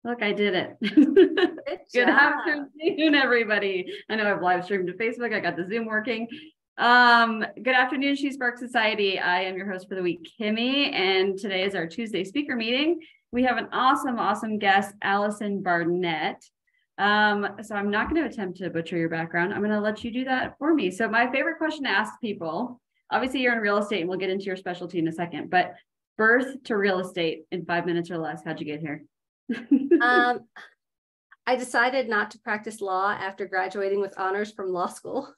Look, I did it. Good Good job. afternoon, everybody. I know I've live streamed to Facebook. I got the Zoom working. Good afternoon, She Spark Society. I am your host for the week, Kimmy, and today is our Tuesday speaker meeting. We have an awesome guest, Allison Barnett. So I'm not going to attempt to butcher your background. I'm going to let you do that for me. So my favorite question to ask people, obviously you're in real estate and we'll get into your specialty in a second, but birth to real estate in 5 minutes or less. How'd you get here? I decided not to practice law after graduating with honors from law school.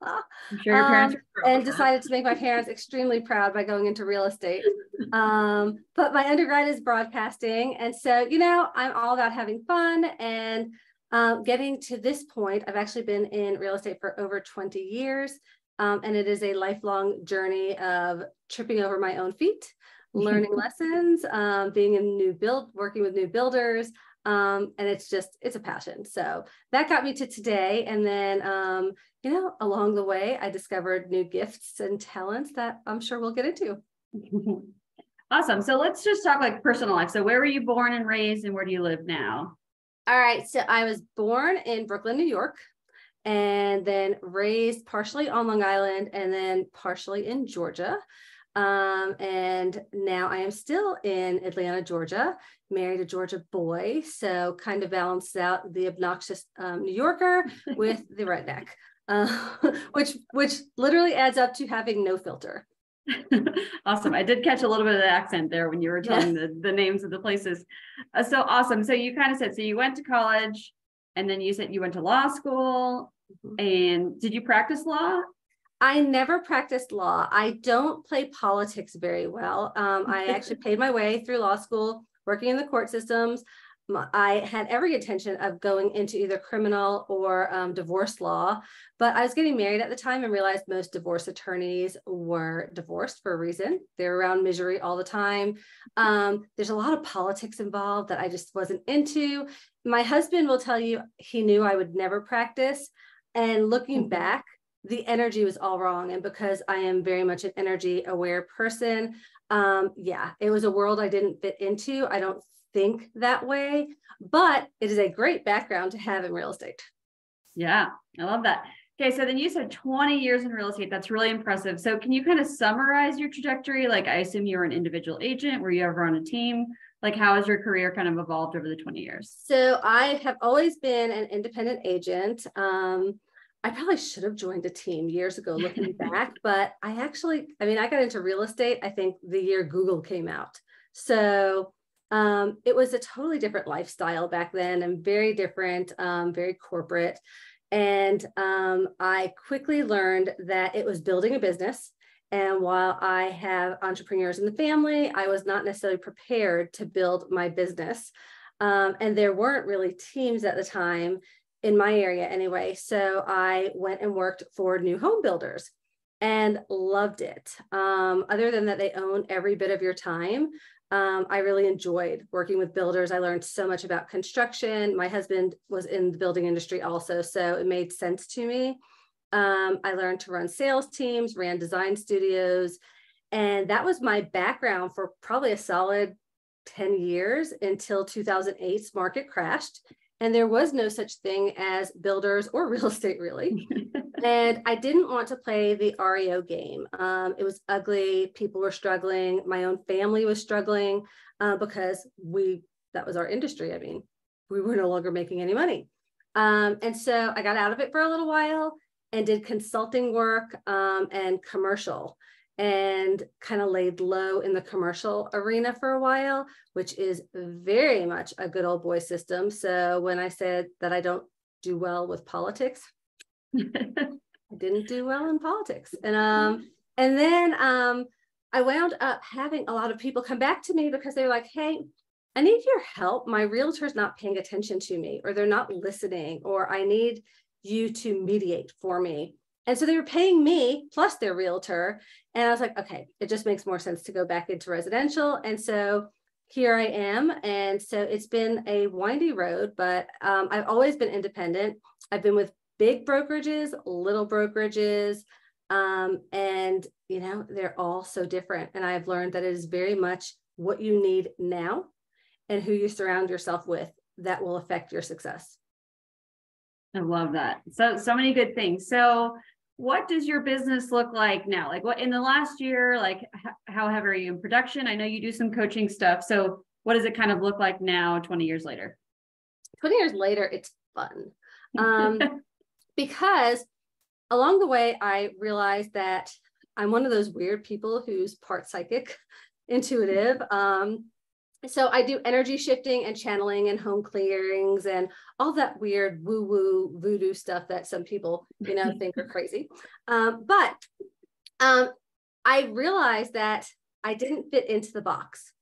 I'm sure your parents and decided to make my parents extremely proud by going into real estate. But my undergrad is broadcasting. And so, you know, I'm all about having fun and getting to this point. I've actually been in real estate for over 20 years. And it is a lifelong journey of tripping over my own feet, learning lessons, being in working with new builders. And it's a passion. So that got me to today. And then, you know, along the way, I discovered new gifts and talents that I'm sure we'll get into. Awesome. So let's just talk like personal life. So where were you born and raised and where do you live now? All right. So I was born in Brooklyn, New York, and then raised partially on Long Island and then partially in Georgia. And now I am still in Atlanta, Georgia, married a Georgia boy. So kind of balanced out the obnoxious New Yorker with the redneck, which literally adds up to having no filter. Awesome. I did catch a little bit of the accent there when you were telling the names of the places. So awesome. So you kind of said, so you went to college and then you said you went to law school. And did you practice law? I never practiced law. I don't play politics very well. I actually paid my way through law school, working in the court systems. I had every intention of going into either criminal or divorce law, but I was getting married at the time and realized most divorce attorneys were divorced for a reason. They're around misery all the time. There's a lot of politics involved that I just wasn't into. My husband will tell you he knew I would never practice. And looking back, the energy was all wrong. And because I am very much an energy aware person, it was a world I didn't fit into. I don't think that way, but it is a great background to have in real estate. Yeah, I love that. Okay, so then you said 20 years in real estate. That's really impressive. So can you kind of summarize your trajectory? Like, I assume you were an individual agent. Were you ever on a team? Like, how has your career kind of evolved over the 20 years? So I have always been an independent agent. I probably should have joined a team years ago looking back, but I got into real estate, I think the year Google came out. So it was a totally different lifestyle back then and very different, very corporate. And I quickly learned that it was building a business. And while I have entrepreneurs in the family, I was not necessarily prepared to build my business. And there weren't really teams at the time in my area anyway. So I went and worked for new home builders and loved it. Other than that, they own every bit of your time. I really enjoyed working with builders. I learned so much about construction. My husband was in the building industry also, so it made sense to me. I learned to run sales teams, ran design studios, and that was my background for probably a solid 10 years until 2008's market crashed. And there was no such thing as builders or real estate, really. And I didn't want to play the REO game. It was ugly. People were struggling. My own family was struggling because that was our industry. I mean, we were no longer making any money. And so I got out of it for a little while and did consulting work and commercial, and kind of laid low in the commercial arena for a while, which is very much a good old boy system. So when I said that I don't do well with politics, I didn't do well in politics. And then I wound up having a lot of people come back to me because they were like, hey, I need your help. My realtor's not paying attention to me, or they're not listening, or I need you to mediate for me. And so they were paying me plus their realtor. And I was like, okay, it just makes more sense to go back into residential. And so here I am. And so it's been a windy road, but I've always been independent. I've been with big brokerages, little brokerages, and you know, they're all so different. And I've learned that it is very much what you need now and who you surround yourself with that will affect your success. I love that. So many good things. So what does your business look like now? Like what in the last year, like how heavy are you in production? I know you do some coaching stuff. So what does it kind of look like now, 20 years later? 20 years later, it's fun. Because along the way, I realized that I'm one of those weird people who's part psychic, intuitive. So I do energy shifting and channeling and home clearings and all that weird woo-woo voodoo stuff that some people, think are crazy. But I realized that I didn't fit into the box.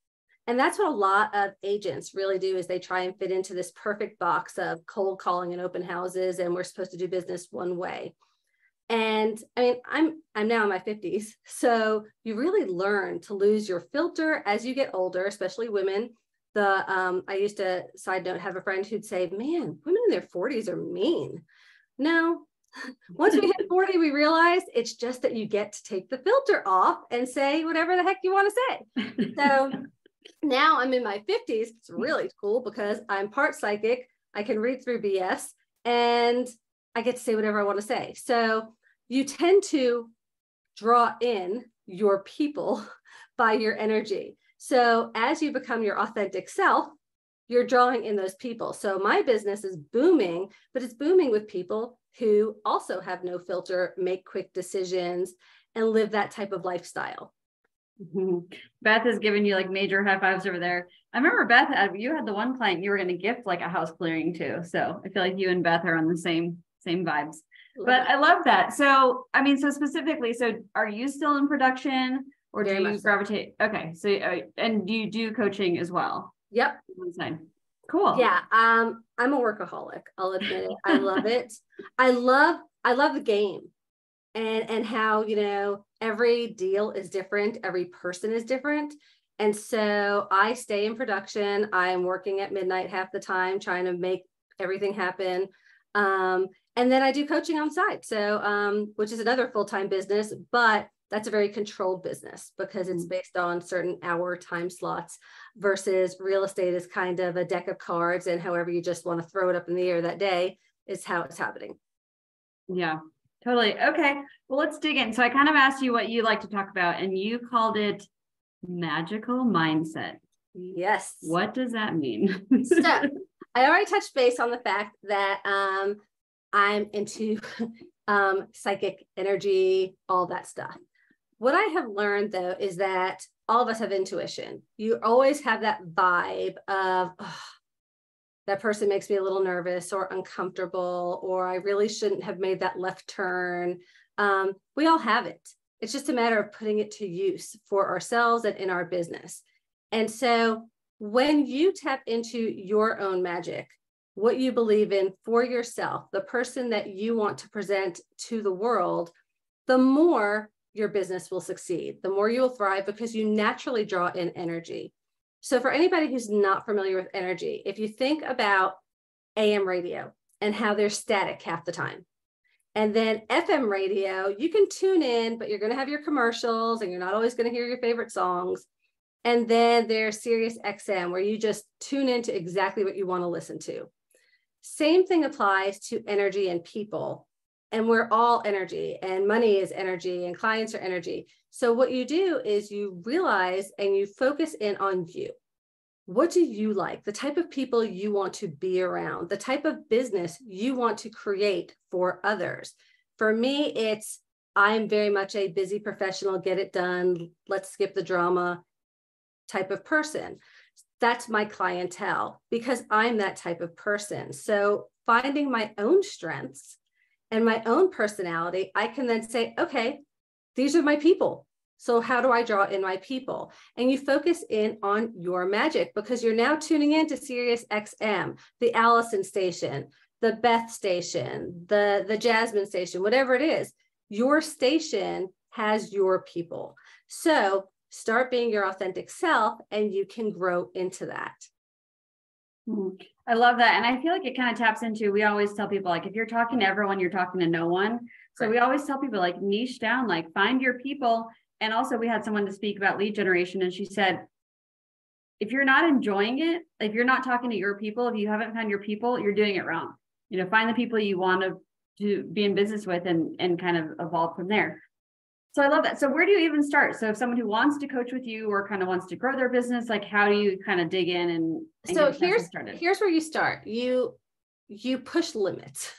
And that's what a lot of agents really do, is they try and fit into this perfect box of cold calling and open houses, and we're supposed to do business one way. And I mean, I'm now in my 50s. So you really learn to lose your filter as you get older, especially women. I used to, side note, have a friend who'd say, man, women in their 40s are mean. No, once we hit 40, we realize it's just that you get to take the filter off and say whatever the heck you want to say. So now I'm in my 50s. It's really cool because I'm part psychic. I can read through BS and I get to say whatever I want to say. So you tend to draw in your people by your energy. So as you become your authentic self, you're drawing in those people. So my business is booming, but it's booming with people who also have no filter, make quick decisions, and live that type of lifestyle. Beth is giving you like major high fives over there. I remember Beth, you had the one client you were going to gift like a house clearing to. So I feel like you and Beth are on the same vibes. But I love that. So, I mean, so specifically, so are you still in production or do you gravitate? Okay. So, and do you do coaching as well? Yep. Cool. Yeah. I'm a workaholic. I'll admit it. I love it. I love the game and how, every deal is different. Every person is different. And so I stay in production. I'm working at midnight half the time, trying to make everything happen. And then I do coaching on site. So, which is another full-time business, but that's a very controlled business because it's based on certain hour time slots versus real estate is kind of a deck of cards, and however you just want to throw it up in the air that day is how it's happening. Yeah, totally. Okay. Well, let's dig in. So I kind of asked you what you like to talk about and you called it magical mindset. Yes. What does that mean? So I already touched base on the fact that I'm into psychic energy, all that stuff. What I have learned though is that all of us have intuition. You always have that vibe of, that person makes me a little nervous or uncomfortable, or I really shouldn't have made that left turn. We all have it. It's just a matter of putting it to use for ourselves and in our business. And so when you tap into your own magic, what you believe in for yourself, the person that you want to present to the world, the more your business will succeed, the more you will thrive because you naturally draw in energy. So for anybody who's not familiar with energy, if you think about AM radio and how they're static half the time, and then FM radio, you can tune in, but you're going to have your commercials and you're not always going to hear your favorite songs. And then there's Sirius XM, where you just tune into exactly what you want to listen to. Same thing applies to energy and people. And we're all energy, and money is energy, and clients are energy. So what you do is you realize and you focus in on you. What do you like? The type of people you want to be around, the type of business you want to create for others. For me, I'm very much a busy professional, get it done, let's skip the drama type of person. That's my clientele because I'm that type of person. So finding my own strengths and my own personality, I can then say, okay, these are my people. So how do I draw in my people? And you focus in on your magic because you're now tuning into Sirius XM, the Allison station, the Beth station, the Jasmine station, whatever it is. Your station has your people. So start being your authentic self and you can grow into that. I love that. And I feel like it kind of taps into, we always tell people, like, if you're talking to everyone, you're talking to no one. So we always tell people, like, niche down, like, find your people. And also we had someone to speak about lead generation. And she said, if you're not enjoying it, if you're not talking to your people, if you haven't found your people, you're doing it wrong. Find the people you want to be in business with and kind of evolve from there. So I love that. So where do you even start? So if someone who wants to coach with you or kind of wants to grow their business, like how do you kind of dig in and so here's where you start. You push limits.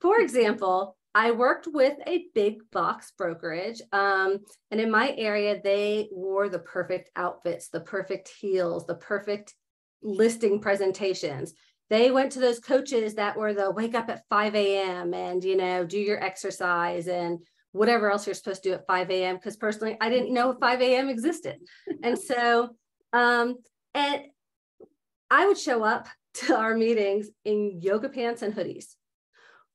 For example, I worked with a big box brokerage. And in my area, they wore the perfect outfits, the perfect heels, the perfect listing presentations. They went to those coaches that were the wake up at 5 a.m. and, do your exercise and whatever else you're supposed to do at 5 a.m. Because personally, I didn't know 5 a.m. existed. And so, and I would show up to our meetings in yoga pants and hoodies.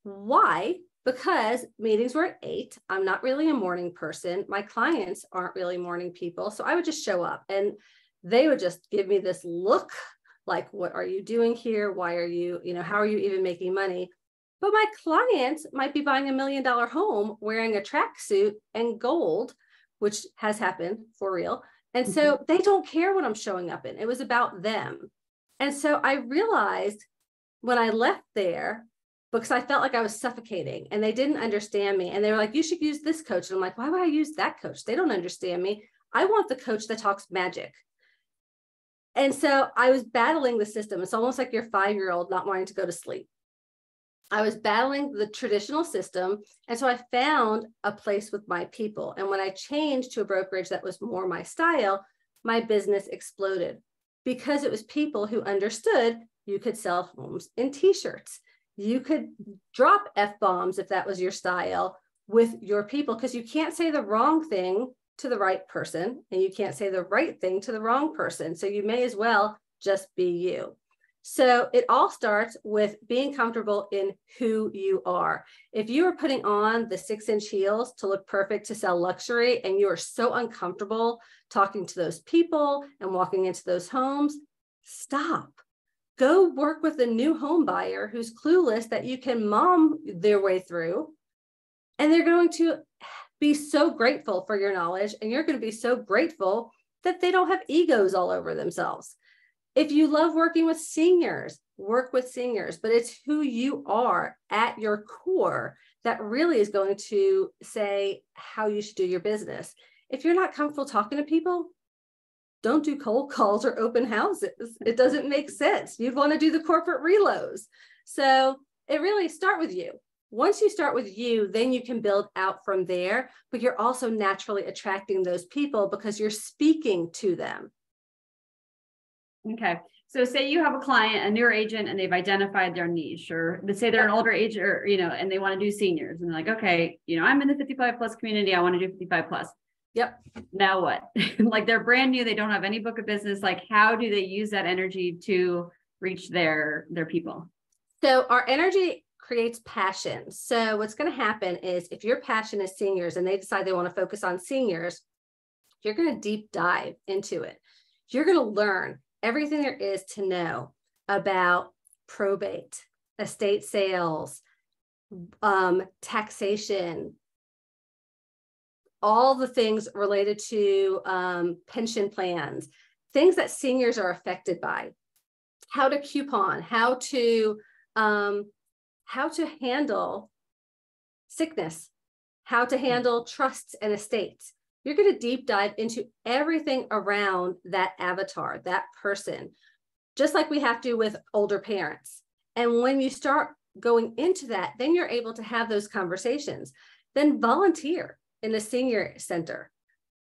Why? Because meetings were at 8. I'm not really a morning person. My clients aren't really morning people. So I would just show up and they would just give me this look like, what are you doing here? Why are you, how are you even making money? But my clients might be buying $1 million home wearing a tracksuit and gold, which has happened for real. And so they don't care what I'm showing up in. It was about them. And so I realized when I left there, because I felt like I was suffocating and they didn't understand me. And they were like, you should use this coach. And I'm like, why would I use that coach? They don't understand me. I want the coach that talks magic. And so I was battling the system. It's almost like your 5-year-old not wanting to go to sleep. I was battling the traditional system. And so I found a place with my people. And when I changed to a brokerage that was more my style, my business exploded because it was people who understood you could sell homes in t-shirts. You could drop F-bombs if that was your style with your people, because you can't say the wrong thing to the right person and you can't say the right thing to the wrong person. So you may as well just be you. So it all starts with being comfortable in who you are. If you are putting on the 6-inch heels to look perfect to sell luxury and you are so uncomfortable talking to those people and walking into those homes, stop. Go work with a new home buyer who's clueless that you can mom their way through. And they're going to be so grateful for your knowledge. And you're going to be so grateful that they don't have egos all over themselves. If you love working with seniors, work with seniors, but it's who you are at your core that really is going to say how you should do your business. If you're not comfortable talking to people, don't do cold calls or open houses. It doesn't make sense. You'd want to do the corporate reloads. So it really start with you. Once you start with you, then you can build out from there, but you're also naturally attracting those people because you're speaking to them. Okay. So say you have a client, a newer agent, and they've identified their niche, or let's say they're an older age, or, and they want to do seniors and they're like, okay, I'm in the 55 plus community. I want to do 55 plus. Yep. Now what? Like they're brand new. They don't have any book of business. Like how do they use that energy to reach their people? So our energy creates passion. So what's going to happen is if your passion is seniors and they decide they want to focus on seniors, you're going to deep dive into it. You're going to learn everything there is to know about probate, estate sales, taxation, all the things related to pension plans, things that seniors are affected by, how to coupon, how to handle sickness, how to handle trusts and estates. You're going to deep dive into everything around that avatar, that person, just like we have to with older parents. And when you start going into that, then you're able to have those conversations. Then volunteer in a senior center.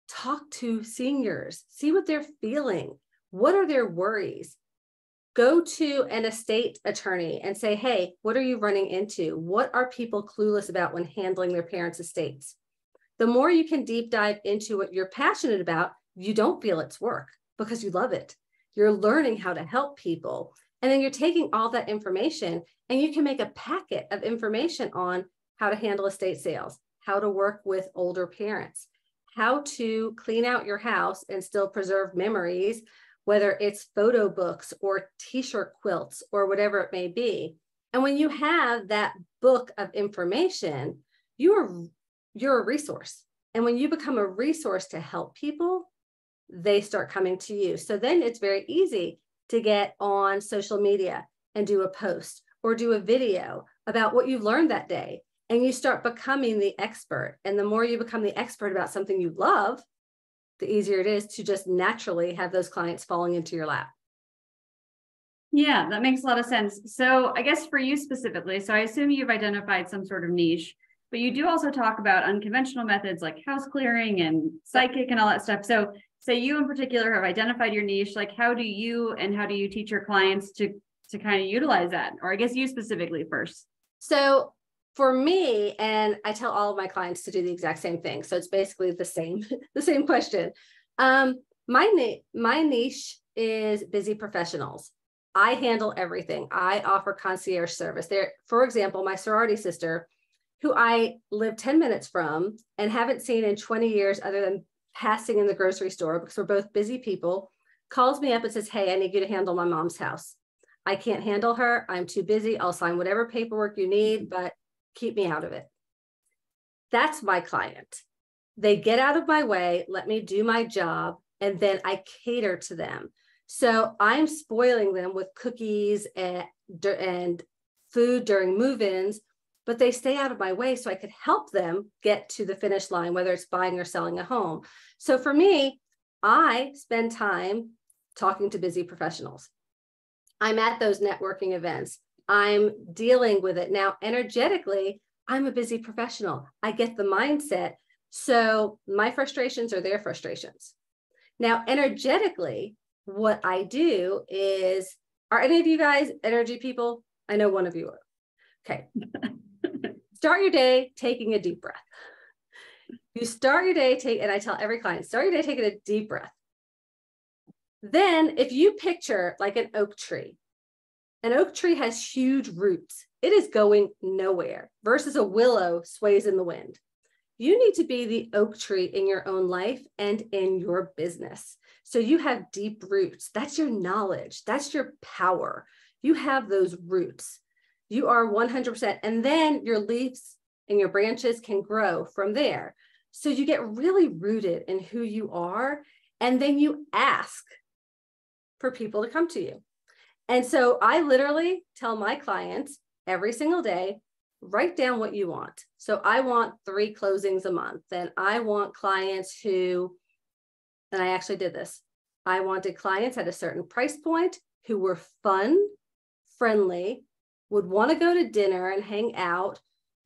Talk to seniors, see what they're feeling. What are their worries? Go to an estate attorney and say, hey, what are you running into? What are people clueless about when handling their parents' estates? The more you can deep dive into what you're passionate about, you don't feel it's work because you love it. You're learning how to help people. And then you're taking all that information and you can make a packet of information on how to handle estate sales, how to work with older parents, how to clean out your house and still preserve memories, whether it's photo books or t-shirt quilts or whatever it may be. And when you have that book of information, you're a resource. And when you become a resource to help people, they start coming to you. So then it's very easy to get on social media and do a post or do a video about what you've learned that day. And you start becoming the expert. And the more you become the expert about something you love, the easier it is to just naturally have those clients falling into your lap. Yeah, that makes a lot of sense. So I guess for you specifically, so I assume you've identified some sort of niche, but you do also talk about unconventional methods like house clearing and psychic and all that stuff. So say you in particular have identified your niche, like how do you teach your clients to kind of utilize that? Or I guess you specifically first. So for me, and I tell all of my clients to do the exact same thing. So it's basically the same question. My niche is busy professionals. I handle everything. I offer concierge service. There, for example, my sorority sister, who I live 10 minutes from and haven't seen in 20 years other than passing in the grocery store because we're both busy people, calls me up and says, hey, I need you to handle my mom's house. I can't handle her. I'm too busy. I'll sign whatever paperwork you need, but keep me out of it. That's my client. They get out of my way, let me do my job, and then I cater to them. So I'm spoiling them with cookies and food during move-ins, but they stay out of my way so I could help them get to the finish line, whether it's buying or selling a home. So for me, I spend time talking to busy professionals. I'm at those networking events. I'm dealing with it. Now, energetically, I'm a busy professional. I get the mindset. So my frustrations are their frustrations. Now, energetically, what I do is, are any of you guys energy people? I know one of you are. Okay. Start your day taking a deep breath. You start your day, and I tell every client, start your day taking a deep breath. Then if you picture like an oak tree has huge roots. It is going nowhere versus a willow sways in the wind. You need to be the oak tree in your own life and in your business. So you have deep roots. That's your knowledge. That's your power. You have those roots. You are 100%. And then your leaves and your branches can grow from there. So you get really rooted in who you are. And then you ask for people to come to you. And so I literally tell my clients every single day, write down what you want. So I want 3 closings a month. And I want clients who, and I actually did this. I wanted clients at a certain price point who were fun, friendly, would want to go to dinner and hang out,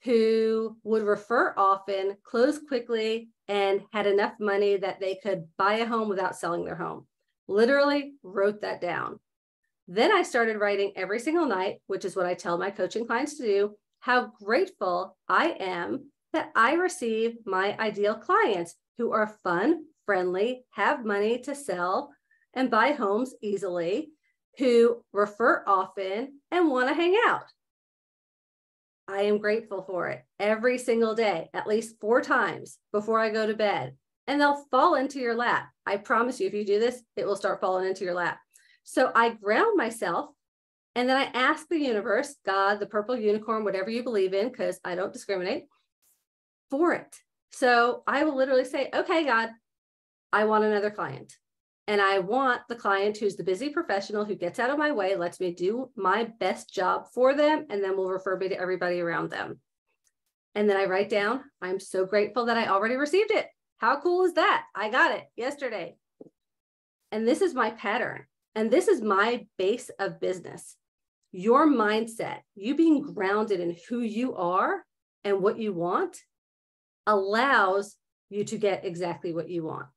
who would refer often, close quickly, and had enough money that they could buy a home without selling their home. Literally wrote that down. Then I started writing every single night, which is what I tell my coaching clients to do, how grateful I am that I receive my ideal clients who are fun, friendly, have money to sell and buy homes easily, who refer often and want to hang out. I am grateful for it every single day, at least 4 times before I go to bed, and they'll fall into your lap. I promise you, if you do this, it will start falling into your lap. So I ground myself, and then I ask the universe, God, the purple unicorn, whatever you believe in, because I don't discriminate, for it. So I will literally say, okay, God, I want another client. And I want the client who's the busy professional who gets out of my way, lets me do my best job for them, and then will refer me to everybody around them. And then I write down, I'm so grateful that I already received it. How cool is that? I got it yesterday. And this is my pattern. And this is my base of business. Your mindset, you being grounded in who you are and what you want, allows you to get exactly what you want.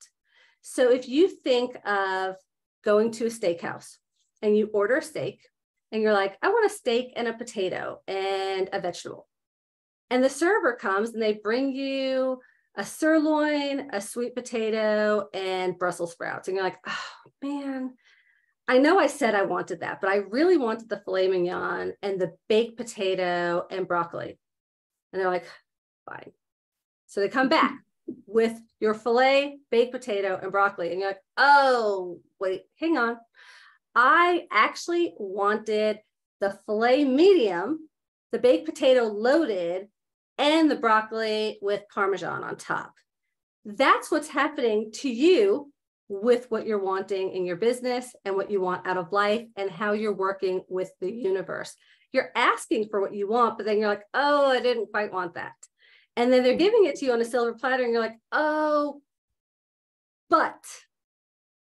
So if you think of going to a steakhouse and you order a steak and you're like, I want a steak and a potato and a vegetable. And the server comes and they bring you a sirloin, a sweet potato, and Brussels sprouts. And you're like, oh man, I know I said I wanted that, but I really wanted the filet mignon and the baked potato and broccoli. And they're like, fine. So they come back with your filet, baked potato, and broccoli. And you're like, oh, wait, hang on. I actually wanted the filet medium, the baked potato loaded, and the broccoli with Parmesan on top. That's what's happening to you with what you're wanting in your business and what you want out of life and how you're working with the universe. You're asking for what you want, but then you're like, oh, I didn't quite want that. And then they're giving it to you on a silver platter and you're like, oh, but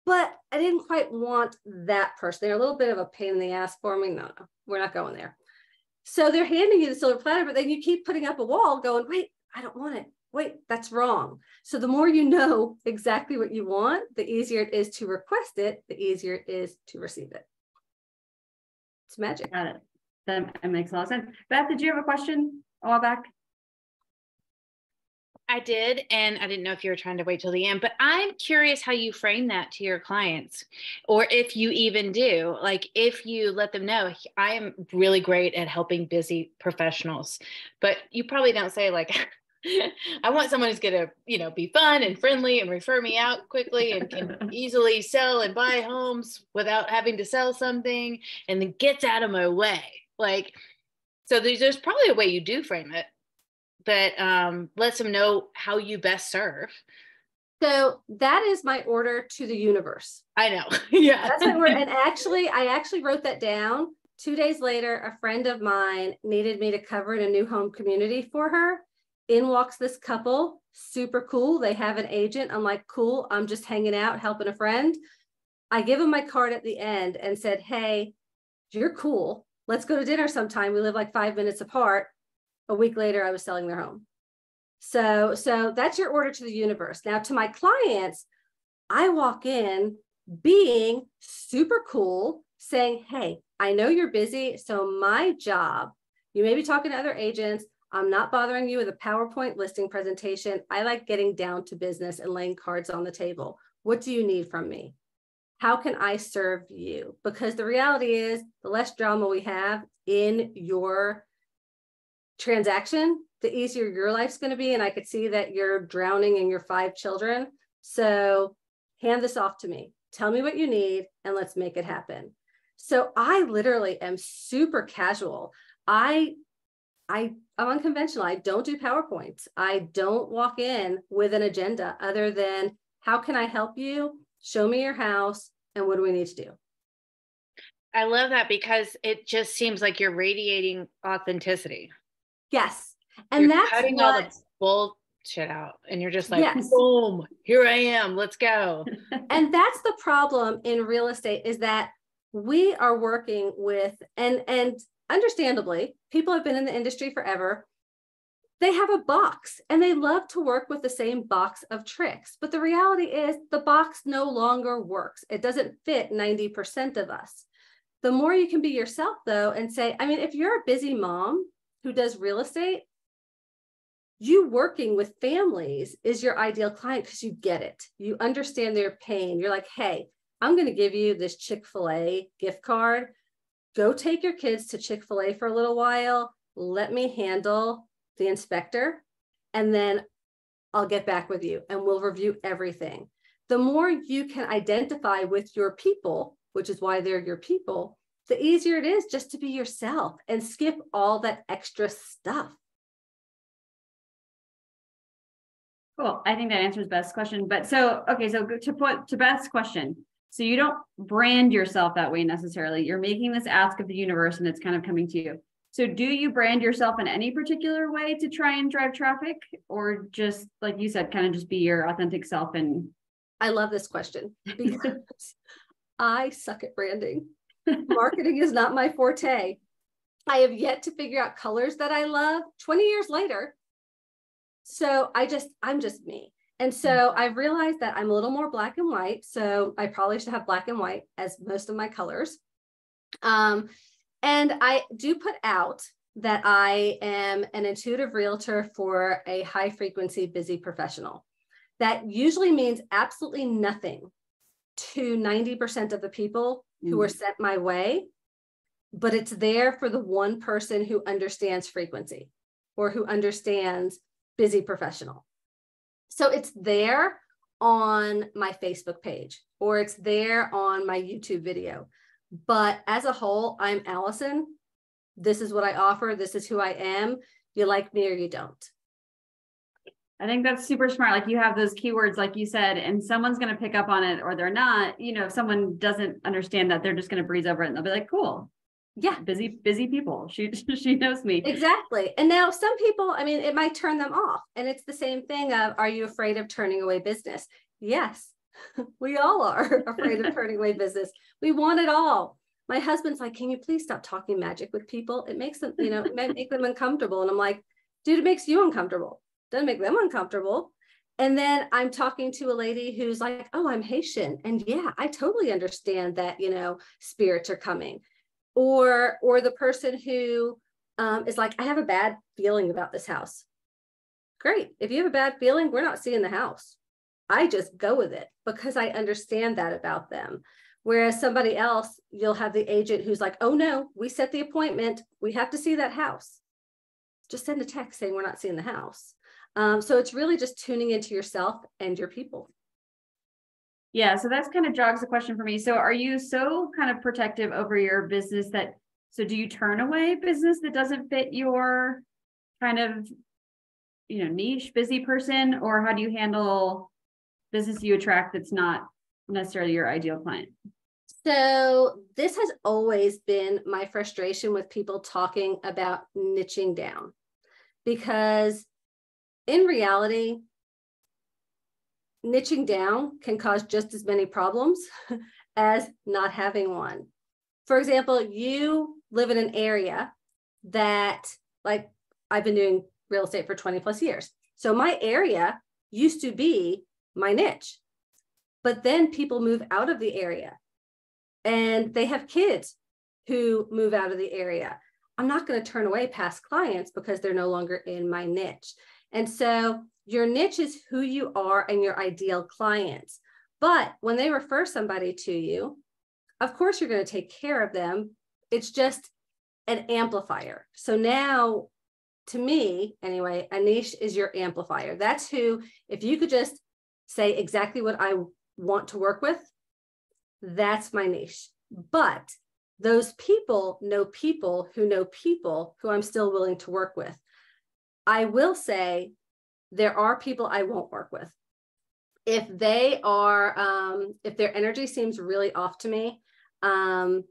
I didn't quite want that person. They're a little bit of a pain in the ass for me. No, we're not going there. So they're handing you the silver platter, but then you keep putting up a wall going, wait, I don't want it. Wait, that's wrong. So the more you know exactly what you want, the easier it is to request it, the easier it is to receive it. It's magic. Got it. That makes a lot of sense. Beth, did you have a question a while back? I did, and I didn't know if you were trying to wait till the end, but I'm curious how you frame that to your clients, or if you even do, like if you let them know, I am really great at helping busy professionals, but you probably don't say like, I want someone who's going to, be fun and friendly and refer me out quickly and can easily sell and buy homes without having to sell something and then gets out of my way. Like, so there's probably a way you do frame it, but lets them know how you best serve. So that is my order to the universe. I know. Yeah. That's my order. And I actually wrote that down. 2 days later, a friend of mine needed me to cover in a new home community for her. In walks this couple, super cool. They have an agent. I'm like, cool. I'm just hanging out, helping a friend. I give them my card at the end and said, hey, you're cool. Let's go to dinner sometime. We live like 5 minutes apart. A week later, I was selling their home. So that's your order to the universe. Now to my clients, I walk in being super cool, saying, hey, I know you're busy. So my job, you may be talking to other agents. I'm not bothering you with a PowerPoint listing presentation. I like getting down to business and laying cards on the table. What do you need from me? How can I serve you? Because the reality is the less drama we have in your transaction, the easier your life's going to be. And I could see that you're drowning in your 5 children. So hand this off to me. Tell me what you need and let's make it happen. So I literally am super casual. I'm unconventional. I don't do PowerPoints. I don't walk in with an agenda other than how can I help you? Show me your house. And what do we need to do? I love that because it just seems like you're radiating authenticity. Yes. And you're that's cutting all the bullshit out. And you're just like, yes. Boom, here I am. Let's go. And that's the problem in real estate is that we are working with, and understandably, people have been in the industry forever. They have a box and they love to work with the same box of tricks. But the reality is the box no longer works. It doesn't fit 90% of us. The more you can be yourself though, and say, I mean, if you're a busy mom who does real estate, you working with families is your ideal client because you get it. You understand their pain. You're like, hey, I'm going to give you this Chick-fil-A gift card. Go take your kids to Chick-fil-A for a little while. Let me handle the inspector, and then I'll get back with you and we'll review everything. The more you can identify with your people, which is why they're your people, the easier it is just to be yourself and skip all that extra stuff. Cool. I think that answers Beth's question. But so, okay, so to put to Beth's question, so you don't brand yourself that way necessarily. You're making this ask of the universe and it's kind of coming to you. So do you brand yourself in any particular way to try and drive traffic, or just like you said, kind of just be your authentic self? And I love this question because I suck at branding. Marketing is not my forte. I have yet to figure out colors that I love 20 years later. So I'm just me. And so I've realized that I'm a little more black and white. So I probably should have black and white as most of my colors. And I do put out that I am an intuitive realtor for a high frequency busy professional. That usually means absolutely nothing to 90% of the people who are sent my way, but it's there for the one person who understands frequency or who understands busy professional. So it's there on my Facebook page or it's there on my YouTube video. But as a whole, I'm Allison. This is what I offer. This is who I am. You like me or you don't. I think that's super smart. Like you have those keywords, like you said, and someone's going to pick up on it or they're not. You know, if someone doesn't understand that, they're just going to breeze over it and they'll be like, cool. Yeah. Busy people. She knows me. Exactly. And now some people, I mean, it might turn them off. And it's the same thing of, are you afraid of turning away business? Yes, we all are afraid of turning away business. We want it all. My husband's like, can you please stop talking magic with people? It makes them, you know, it might make them uncomfortable. And I'm like, dude, it makes you uncomfortable. Doesn't make them uncomfortable. And then I'm talking to a lady who's like, oh, I'm Haitian. And yeah, I totally understand that, you know, spirits are coming. Or the person who is like, I have a bad feeling about this house. Great. If you have a bad feeling, we're not seeing the house. I just go with it because I understand that about them. Whereas somebody else, you'll have the agent who's like, oh no, we set the appointment. We have to see that house. Just send a text saying we're not seeing the house. So it's really just tuning into yourself and your people. Yeah, so that's kind of jogs the question for me. So are you so kind of protective over your business so do you turn away business that doesn't fit your kind of, you know, niche busy person, or how do you handle business you attract that's not necessarily your ideal client? So this has always been my frustration with people talking about niching down, because in reality, niching down can cause just as many problems as not having one. For example, you live in an area that, like, I've been doing real estate for 20 plus years. So my area used to be my niche, but then people move out of the area and they have kids who move out of the area. I'm not going to turn away past clients because they're no longer in my niche. And so your niche is who you are and your ideal clients. But when they refer somebody to you, of course, you're going to take care of them. It's just an amplifier. So now, to me, anyway, a niche is your amplifier. That's who, if you could just say exactly what I want to work with, that's my niche. But those people know people who I'm still willing to work with. I will say there are people I won't work with. If they are, if their energy seems really off to me, that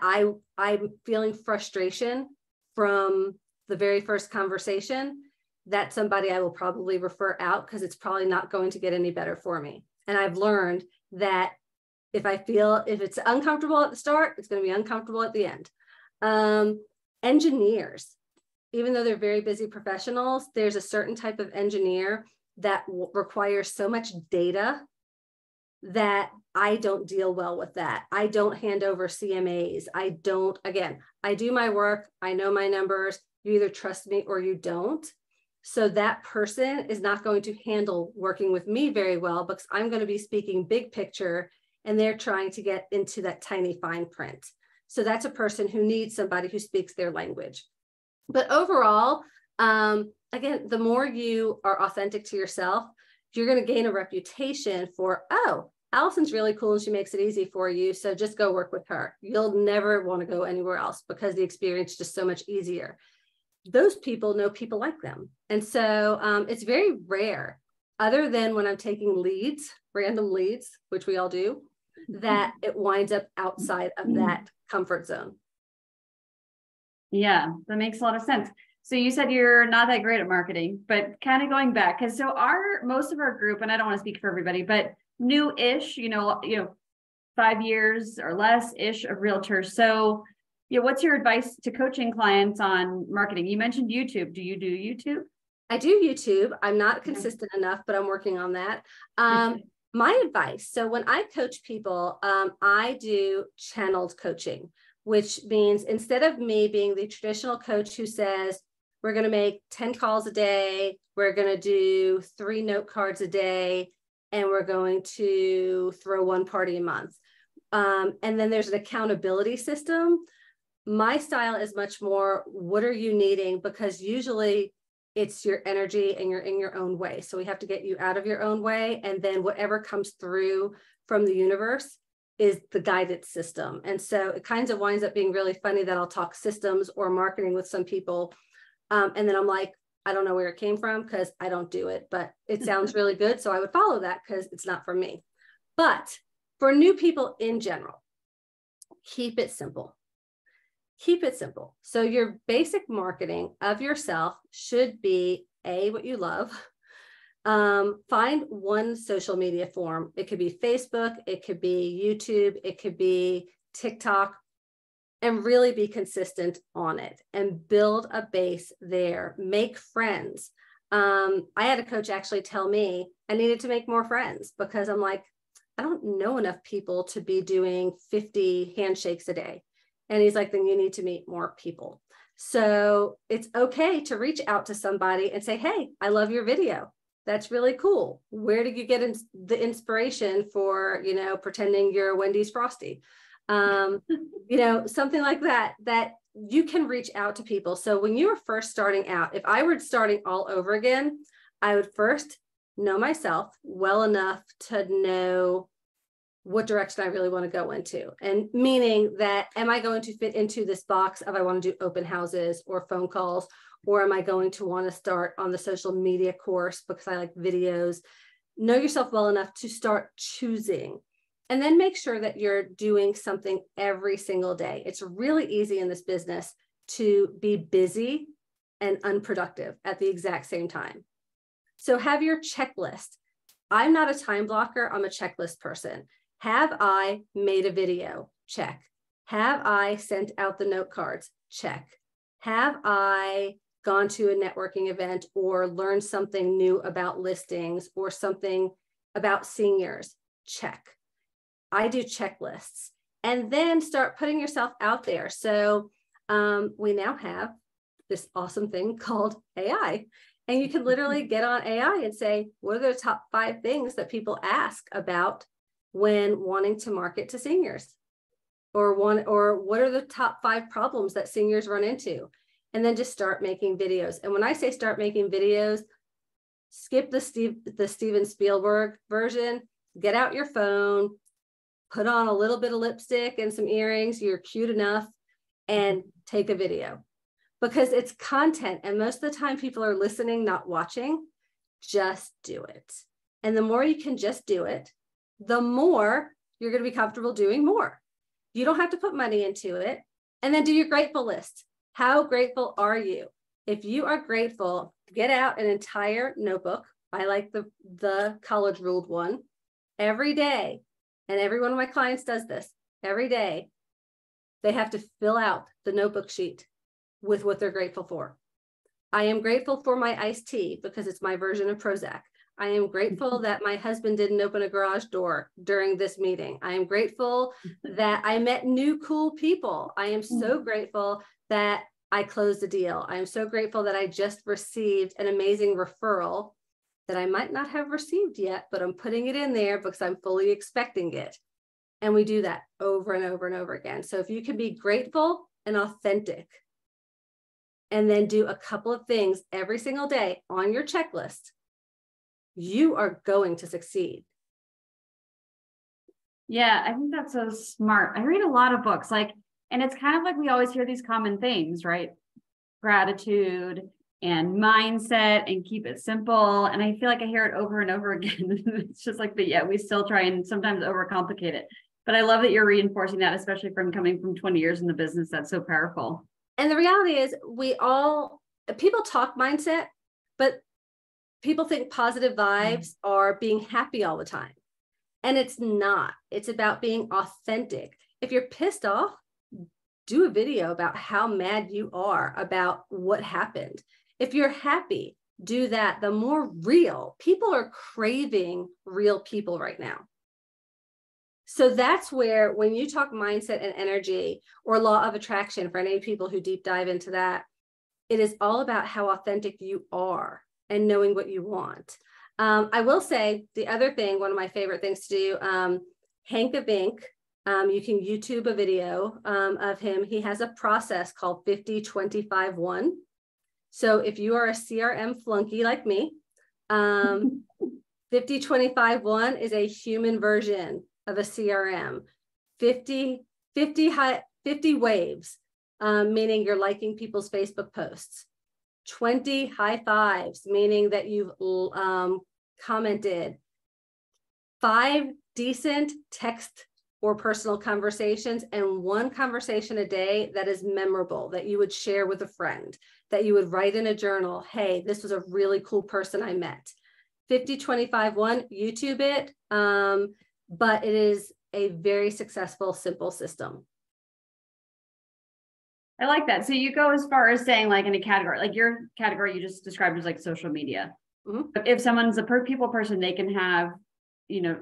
I'm feeling frustration from the very first conversation, that's somebody I will probably refer out because it's probably not going to get any better for me. And I've learned that if it's uncomfortable at the start, it's going to be uncomfortable at the end. Engineers, even though they're very busy professionals, there's a certain type of engineer that requires so much data that I don't deal well with that. I don't hand over CMAs. I do my work. I know my numbers. You either trust me or you don't. So that person is not going to handle working with me very well because I'm going to be speaking big picture and they're trying to get into that tiny fine print. So that's a person who needs somebody who speaks their language. But overall, again, the more you are authentic to yourself, you're going to gain a reputation for, oh, Allison's really cool and she makes it easy for you. So just go work with her. You'll never want to go anywhere else because the experience is just so much easier. Those people know people like them. And so it's very rare, other than when I'm taking leads, random leads, which we all do, that it winds up outside of that comfort zone. Yeah, that makes a lot of sense. So you said you're not that great at marketing, but kind of going back, because so most of our group, and I don't want to speak for everybody, but new-ish, 5 years or less-ish of realtors. So what's your advice to coaching clients on marketing? You mentioned YouTube. Do you do YouTube? I do YouTube. I'm not consistent enough, but I'm working on that. My advice. So when I coach people, I do channeled coaching, which means instead of me being the traditional coach who says, we're going to make 10 calls a day, we're going to do 3 note cards a day, and we're going to throw one party a month. And then there's an accountability system. My style is much more, what are you needing? Because usually it's your energy and you're in your own way. So we have to get you out of your own way. And then whatever comes through from the universe is the guidance system. And so it kind of winds up being really funny that I'll talk systems or marketing with some people. And then I'm like, I don't know where it came from because I don't do it, but it sounds really good. So I would follow that because it's not for me. But for new people in general, keep it simple. Keep it simple. So your basic marketing of yourself should be what you love. Find one social media form. It could be Facebook, it could be YouTube, it could be TikTok, and really be consistent on it and build a base there. Make friends. I had a coach actually tell me I needed to make more friends because I'm like, I don't know enough people to be doing 50 handshakes a day. And he's like, then you need to meet more people. So it's okay to reach out to somebody and say, hey, I love your video. That's really cool. Where did you get the inspiration for, pretending you're Wendy's Frosty? Something like that you can reach out to people. So when you were first starting out, if I were starting all over again, I would first know myself well enough to know what direction I really want to go into. And meaning that, am I going to fit into this box of I want to do open houses or phone calls, or am I going to want to start on the social media course because I like videos? Know yourself well enough to start choosing. And then make sure that you're doing something every single day. It's really easy in this business to be busy and unproductive at the exact same time. So have your checklist. I'm not a time blocker. I'm a checklist person. Have I made a video? Check. Have I sent out the note cards? Check. Have I gone to a networking event or learned something new about listings or something about seniors? Check. I do checklists, and then start putting yourself out there. So we now have this awesome thing called AI, and you can literally get on AI and say, what are the top 5 things that people ask about when wanting to market to seniors? Or what are the top 5 problems that seniors run into? And then just start making videos. And when I say start making videos, skip the Steven Spielberg version, get out your phone, put on a little bit of lipstick and some earrings, you're cute enough, and take a video. Because it's content, and most of the time people are listening, not watching. Just do it. And the more you can just do it, the more you're going to be comfortable doing more. You don't have to put money into it. And then do your grateful list. How grateful are you? If you are grateful, get out an entire notebook. I like the college ruled one. Every day, and every one of my clients does this, every day, they have to fill out the notebook sheet with what they're grateful for. I am grateful for my iced tea because it's my version of Prozac. I am grateful that my husband didn't open a garage door during this meeting. I am grateful that I met new cool people. I am so grateful that I closed a deal. I am so grateful that I just received an amazing referral that I might not have received yet, but I'm putting it in there because I'm fully expecting it. And we do that over and over and over again. So if you can be grateful and authentic, and then do a couple of things every single day on your checklist, you are going to succeed. Yeah, I think that's so smart. I read a lot of books, and it's kind of like we always hear these common things, right? Gratitude and mindset and keep it simple. And I feel like I hear it over and over again. It's just like, but yet we still try and sometimes overcomplicate it. But I love that you're reinforcing that, especially from coming from 20 years in the business. That's so powerful. And the reality is people talk mindset, but people think positive vibes are being happy all the time. And it's not. It's about being authentic. If you're pissed off, do a video about how mad you are about what happened. If you're happy, do that. The more real, people are craving real people right now. So that's where, when you talk mindset and energy or law of attraction, for any people who deep dive into that, it is all about how authentic you are and knowing what you want. I will say the other thing, one of my favorite things to do, Hank of Ink, you can YouTube a video of him. He has a process called 50-25-1. So if you are a CRM flunky like me, 50-25-1 is a human version of a CRM. 50 waves, meaning you're liking people's Facebook posts. 20 high fives, meaning that you've commented, 5 decent text or personal conversations, and 1 conversation a day that is memorable, that you would share with a friend, that you would write in a journal, hey, this was a really cool person I met. 50-25-1, YouTube it, but it is a very successful, simple system. I like that. So you go as far as saying, like, in a category, like your category you just described as like social media. Mm-hmm. If someone's a people person, they can have,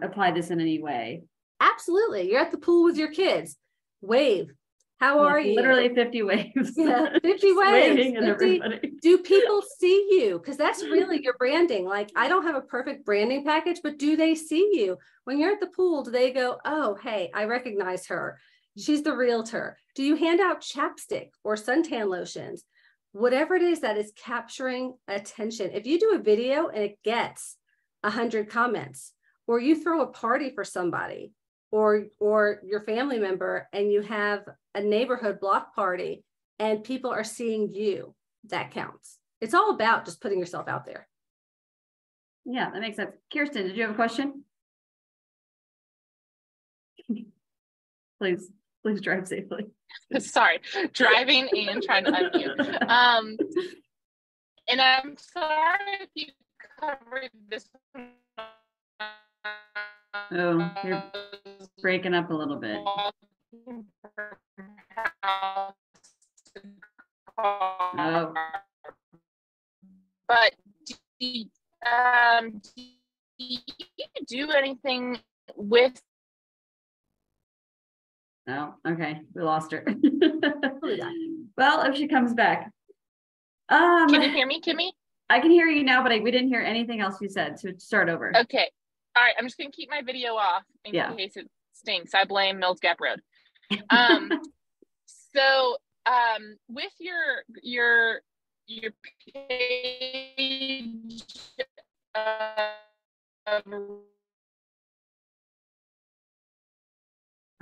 apply this in any way. Absolutely. You're at the pool with your kids. Wave. How are you? Literally 50 waves. Yeah, 50 waves. 50, do people see you? Because that's really your branding. Like, I don't have a perfect branding package, but do they see you? When you're at the pool, do they go, oh, hey, I recognize her. She's the realtor. Do you hand out chapstick or suntan lotions? Whatever it is that is capturing attention. If you do a video and it gets 100 comments, or you throw a party for somebody, or your family member, and you have a neighborhood block party and people are seeing you, that counts. It's all about just putting yourself out there. Yeah, that makes sense. Kirsten, did you have a question? Please drive safely. Sorry, driving and trying to unmute. And I'm sorry if you covered this. Oh, you're breaking up a little bit. Oh. But do you do anything with? No, okay, we lost her. Well, if she comes back. Can you hear me, Kimmy? I can hear you now, but we didn't hear anything else you said, so start over. Okay. All right, I'm just going to keep my video off in case it stinks. I blame Mills Gap Road. So with your page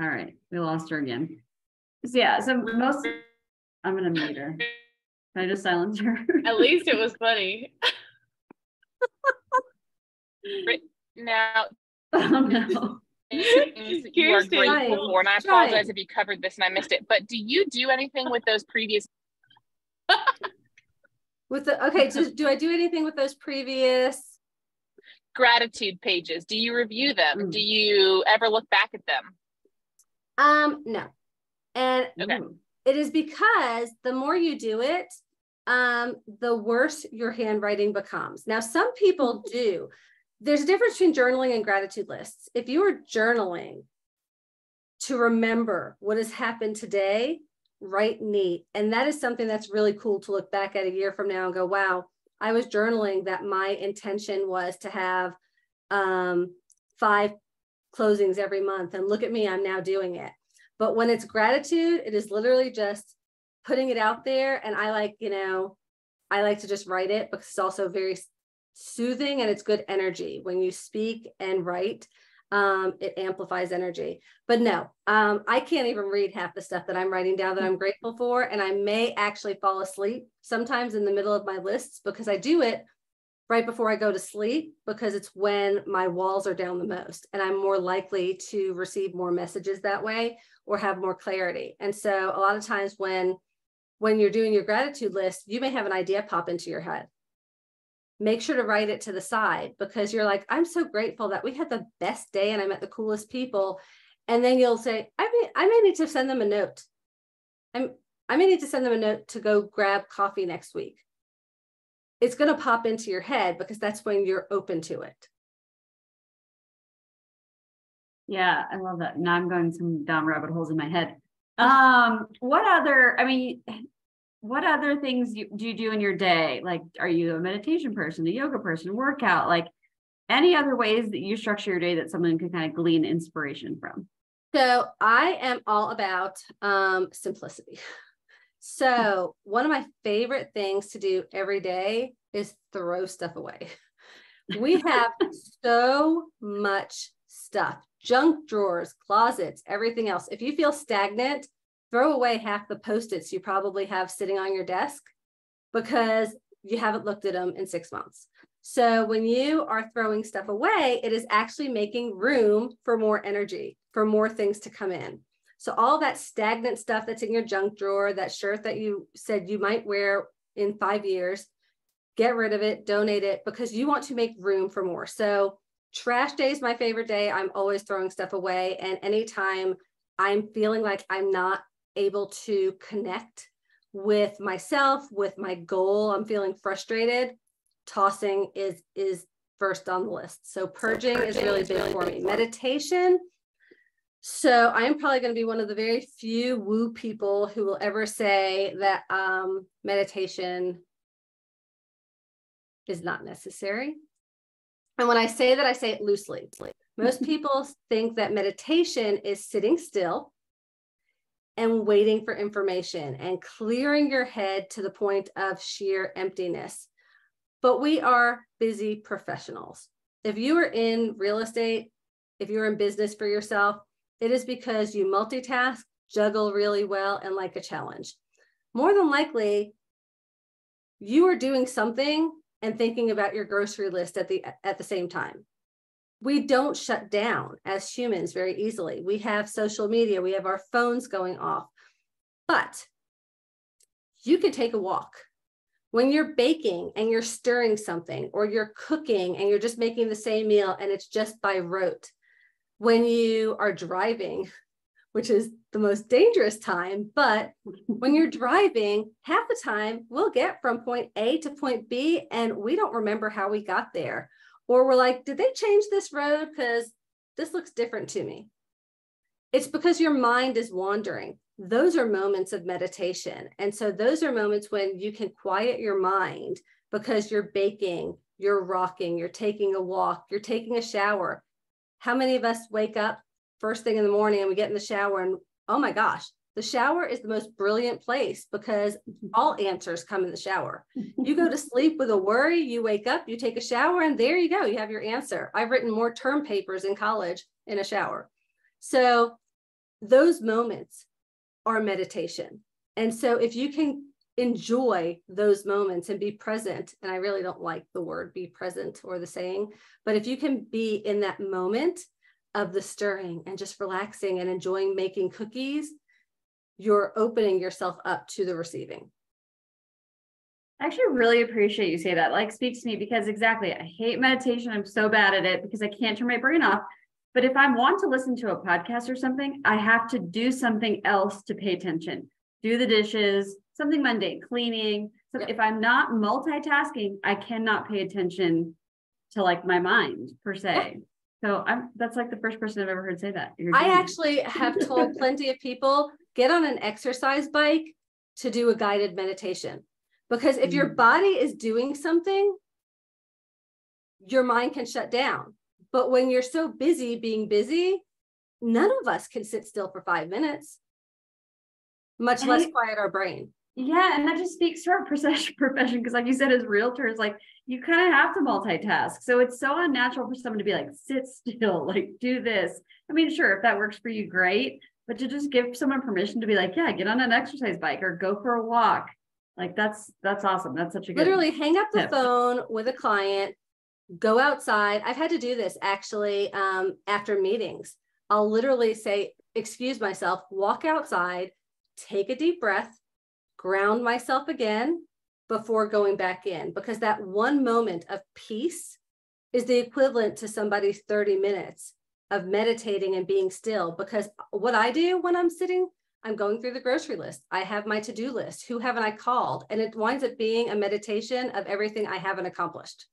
all right, we lost her again. So yeah, so I'm gonna mute her. Can I just silence her? At least it was funny. Now, oh no. You are grateful for, and I apologize if you covered this and I missed it, but do you do anything with those previous do I do anything with those previous gratitude pages? Do you review them? Do you ever look back at them? No. And okay. It is because the more you do it, the worse your handwriting becomes. Now, some people do. There's a difference between journaling and gratitude lists. If you are journaling to remember what has happened today, write neat. And that is something that's really cool to look back at a year from now and go, wow, I was journaling that my intention was to have 5 closings every month. And look at me, I'm now doing it. But when it's gratitude, it is literally just putting it out there. And I like to just write it because it's also very soothing and it's good energy. When you speak and write, it amplifies energy. But no, I can't even read half the stuff that I'm writing down that I'm grateful for. And I may actually fall asleep sometimes in the middle of my lists because I do it right before I go to sleep, because it's when my walls are down the most and I'm more likely to receive more messages that way or have more clarity. And so a lot of times when you're doing your gratitude list, you may have an idea pop into your head. Make sure to write it to the side because you're like, I'm so grateful that we had the best day and I met the coolest people. And then you'll say, I may need to send them a note. I may need to send them a note to go grab coffee next week. It's going to pop into your head because that's when you're open to it. Yeah, I love that. Now I'm going some down rabbit holes in my head. What other things do you do in your day? Like, are you a meditation person, a yoga person, workout? Like, any other ways that you structure your day that someone can kind of glean inspiration from? So I am all about simplicity. So one of my favorite things to do every day is throw stuff away. We have so much stuff, junk drawers, closets, everything else. If you feel stagnant, throw away half the Post-its you probably have sitting on your desk, because you haven't looked at them in 6 months. So when you are throwing stuff away, it is actually making room for more energy, for more things to come in. So all that stagnant stuff that's in your junk drawer, that shirt that you said you might wear in 5 years, get rid of it, donate it, because you want to make room for more. So trash day is my favorite day. I'm always throwing stuff away. And anytime I'm feeling like I'm not able to connect with myself, with my goal, I'm feeling frustrated, tossing is first on the list. So purging is really big for me. Meditation. So I'm probably going to be one of the very few woo people who will ever say that meditation is not necessary. And when I say that, I say it loosely. Most people think that meditation is sitting still and waiting for information and clearing your head to the point of sheer emptiness. But we are busy professionals. If you are in real estate, if you're in business for yourself, it is because you multitask, juggle really well, and like a challenge. More than likely, you are doing something and thinking about your grocery list at the same time. We don't shut down as humans very easily. We have social media, we have our phones going off, but you can take a walk. When you're baking and you're stirring something, or you're cooking and you're just making the same meal and it's just by rote. When you are driving, which is the most dangerous time, but when you're driving, half the time we'll get from point A to point B and we don't remember how we got there. Or we're like, did they change this road? Because this looks different to me. It's because your mind is wandering. Those are moments of meditation. And so those are moments when you can quiet your mind because you're baking, you're rocking, you're taking a walk, you're taking a shower. How many of us wake up first thing in the morning and we get in the shower and, oh my gosh, the shower is the most brilliant place because all answers come in the shower. You go to sleep with a worry, you wake up, you take a shower, and there you go, you have your answer. I've written more term papers in college in a shower. So those moments are meditation. And so if you can enjoy those moments and be present, and I really don't like the word be present or the saying, but if you can be in that moment of the stirring and just relaxing and enjoying making cookies, you're opening yourself up to the receiving. I actually really appreciate you say that. Like, speaks to me because exactly, I hate meditation. I'm so bad at it because I can't turn my brain off. But if I want to listen to a podcast or something, I have to do something else to pay attention. Do the dishes, something mundane, cleaning. So if I'm not multitasking, I cannot pay attention to like my mind per se. So that's like the first person I've ever heard say that. I actually have told plenty of people, get on an exercise bike to do a guided meditation. Because if your body is doing something, your mind can shut down. But when you're so busy being busy, none of us can sit still for 5 minutes, much less quiet our brain. Yeah, and that just speaks to our profession because like you said, as realtors, like you kind of have to multitask. So it's so unnatural for someone to be like, sit still, like do this. I mean, sure, if that works for you, great. But to just give someone permission to be like, yeah, get on an exercise bike or go for a walk. Like that's awesome. That's such a good literally hang up the tip. phone with a client, go outside. I've had to do this actually after meetings. I'll literally say, excuse myself, walk outside, take a deep breath, ground myself again before going back in, because that one moment of peace is the equivalent to somebody's 30 minutes of meditating and being still. Because what I do when I'm sitting, I'm going through the grocery list. I have my to-do list. Who haven't I called? And it winds up being a meditation of everything I haven't accomplished.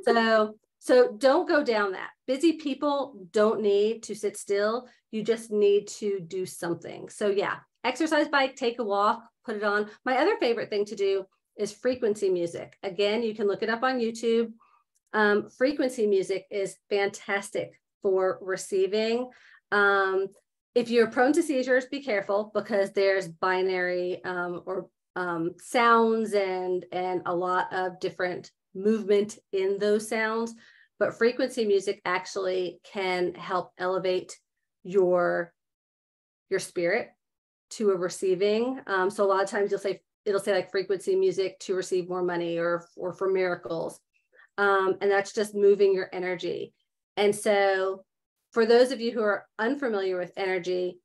So don't go down that. Busy people don't need to sit still. You just need to do something. So yeah, exercise bike, take a walk, put it on. My other favorite thing to do is frequency music. Again, you can look it up on YouTube. Frequency music is fantastic for receiving. If you're prone to seizures, be careful because there's binary sounds and a lot of different movement in those sounds. But frequency music actually can help elevate your spirit to a receiving. So a lot of times you'll say it'll say like frequency music to receive more money or for miracles. And that's just moving your energy. And so for those of you who are unfamiliar with energy,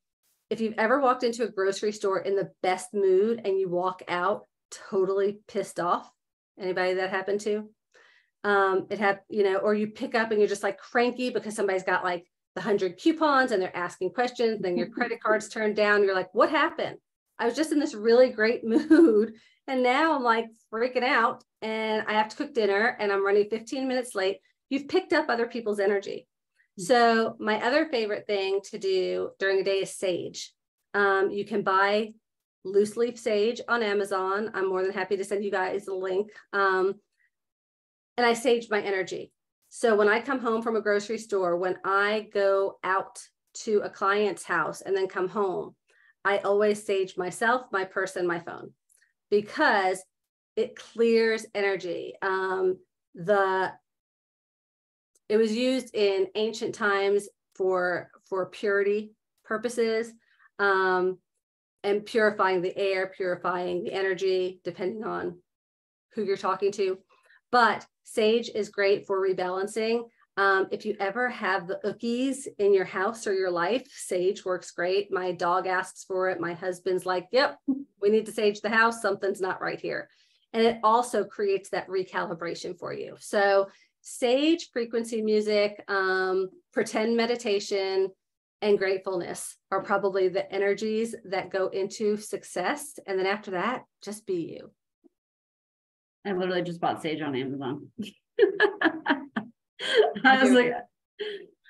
if you've ever walked into a grocery store in the best mood and you walk out totally pissed off, anybody that happened to? Or you pick up and you're just like cranky because somebody's got like the 100 coupons and they're asking questions, then your credit card's turned down. You're like, what happened? I was just in this really great mood. And now I'm like freaking out and I have to cook dinner and I'm running 15 minutes late. You've picked up other people's energy. So my other favorite thing to do during the day is sage. You can buy loose leaf sage on Amazon. I'm more than happy to send you guys a link. And I sage my energy. So when I come home from a grocery store, when I go out to a client's house and then come home, I always sage myself, my purse, and my phone because it clears energy. It was used in ancient times for purity purposes, and purifying the air, purifying the energy, depending on who you're talking to. But sage is great for rebalancing. If you ever have the ookies in your house or your life, sage works great. My dog asks for it. My husband's like, yep, we need to sage the house. Something's not right here. And it also creates that recalibration for you. So sage, frequency music, pretend meditation, and gratefulness are probably the energies that go into success. And then after that, just be you. I literally just bought sage on Amazon. I was like,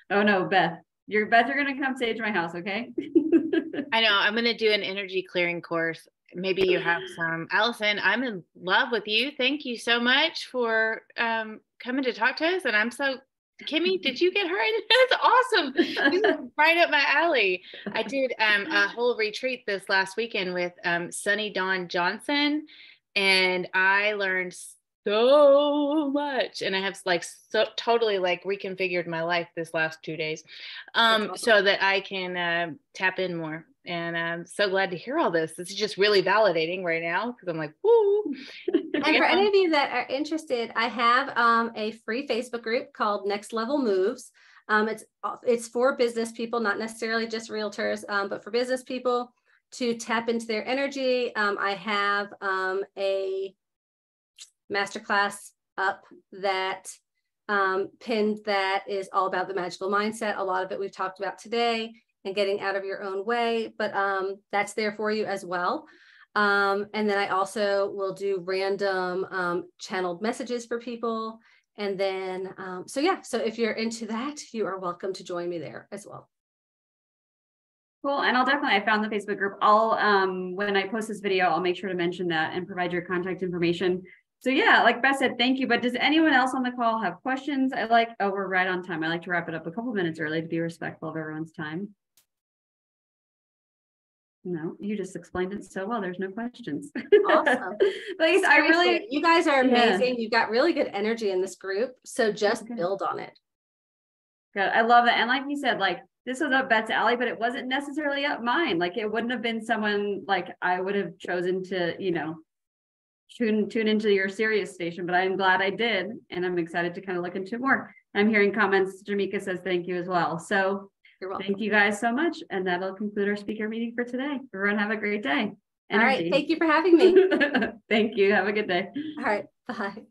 oh no, Beth, you're gonna come sage my house, okay? I know. I'm gonna do an energy clearing course. Maybe you have some. Allison, I'm in love with you. Thank you so much for coming to talk to us. And I'm so, Kimmy, did you get her in? That's awesome. This is right up my alley. I did a whole retreat this last weekend with Sunny Dawn Johnson, and I learned so much, and I have like totally like reconfigured my life this last 2 days, awesome. So that I can tap in more. And I'm so glad to hear all this. This is just really validating right now because I'm like, woo. And for any of you that are interested, I have a free Facebook group called Next Level Moves. It's for business people, not necessarily just realtors, but for business people to tap into their energy. I have a masterclass up that pinned that is all about the magical mindset. A lot of it we've talked about today and getting out of your own way, but that's there for you as well. And then I also will do random channeled messages for people. And then, so if you're into that, you are welcome to join me there as well. Cool. And I found the Facebook group. I'll, when I post this video, I'll make sure to mention that and provide your contact information. So yeah, like Beth said, thank you. But does anyone else on the call have questions? We're right on time. I like to wrap it up a couple minutes early to be respectful of everyone's time. No, you just explained it so well. There's no questions. Awesome. You guys are amazing. You've got really good energy in this group. So just build on it. Good. I love it. And like you said, like this was up Beth's alley, but it wasn't necessarily up mine. Like it wouldn't have been someone like I would have chosen to, tune into your Sirius station, but I'm glad I did. And I'm excited to kind of look into it more. I'm hearing comments. Jamaica says thank you as well. So you're welcome. Thank you guys so much. And that'll conclude our speaker meeting for today. Everyone have a great day. All right. Thank you for having me. Thank you. Have a good day. All right. Bye.